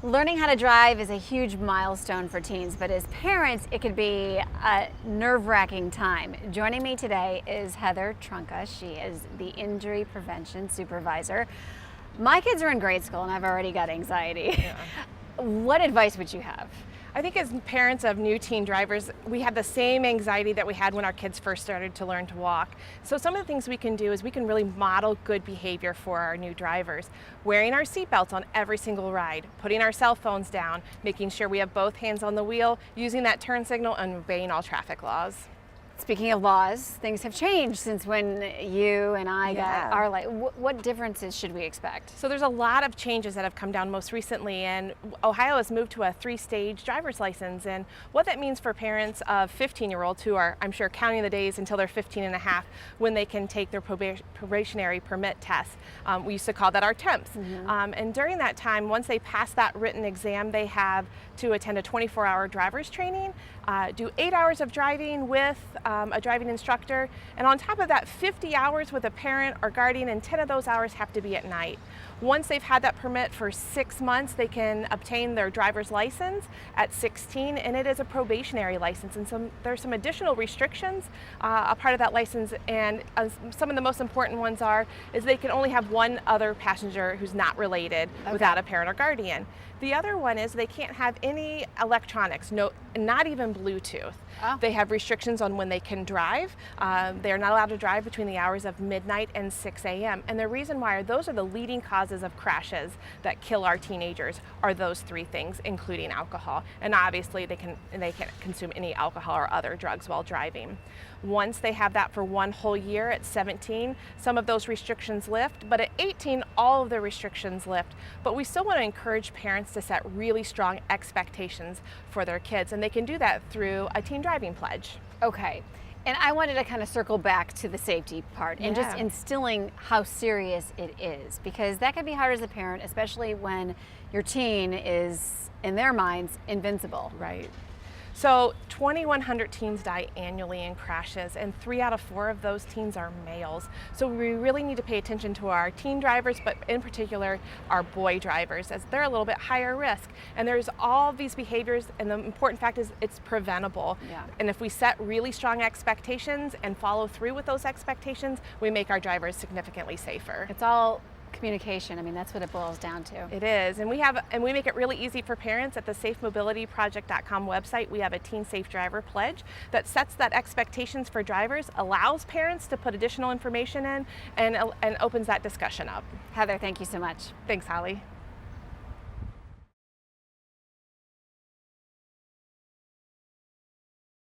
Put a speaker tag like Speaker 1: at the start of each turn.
Speaker 1: Learning how to drive is a huge milestone for teens, but as parents, it could be a nerve-wracking time. Joining me today is Heather Trunka. She is the injury prevention supervisor. My kids are in grade school and I've already got anxiety.
Speaker 2: Yeah.
Speaker 1: What advice would you have?
Speaker 2: I think as parents of new teen drivers, we have the same anxiety that we had when our kids first started to learn to walk. So some of the things we can do is we can really model good behavior for our new drivers. Wearing our seatbelts on every single ride, putting our cell phones down, making sure we have both hands on the wheel, using that turn signal, and obeying all traffic laws.
Speaker 1: Speaking of laws, things have changed since when you and I got our license. What differences should we expect?
Speaker 2: So there's a lot of changes that have come down most recently, and Ohio has moved to a 3-stage driver's license. And what that means for parents of 15-year-olds who are, I'm sure, counting the days until they're 15 and a half when they can take their probationary permit test. We used to call that our temps. And during that time, once they pass that written exam, they have to attend a 24-hour driver's training, do 8 hours of driving with a driving instructor, and on top of that, 50 hours with a parent or guardian, and 10 of those hours have to be at night. Once they've had that permit for 6 months, they can obtain their driver's license at 16, and it is a probationary license, and there's some additional restrictions a part of that license, and some of the most important ones is they can only have one other passenger who's not related without a parent or guardian. The other one is they can't have any electronics, not even Bluetooth. They have restrictions on when they can drive. They are not allowed to drive between the hours of midnight and 6 a.m. And the reason why those are the leading causes of crashes that kill our teenagers are those three things, including alcohol. And obviously they can't consume any alcohol or other drugs while driving. Once they have that for one whole year at 17, some of those restrictions lift, but at 18, all of the restrictions lift. But we still want to encourage parents to set really strong expectations for their kids, and they can do that through a teen driving pledge.
Speaker 1: Okay. And I wanted to kind of circle back to the safety part and just instilling how serious it is, because that can be hard as a parent, especially when your teen is, in their minds, invincible.
Speaker 2: Right. So 2,100 teens die annually in crashes, and 3 out of 4 of those teens are males. So we really need to pay attention to our teen drivers, but in particular our boy drivers, as they're a little bit higher risk. And there's all these behaviors, and the important fact is it's preventable. And if we set really strong expectations and follow through with those expectations, we make our drivers significantly safer.
Speaker 1: It's all communication. I mean, that's what it boils down to.
Speaker 2: It is, and we make it really easy for parents. At the safemobilityproject.com website, we have a Teen Safe Driver pledge that sets that expectations for drivers, allows parents to put additional information in, and opens that discussion up.
Speaker 1: Heather, thank you so much.
Speaker 2: Thanks, Holly.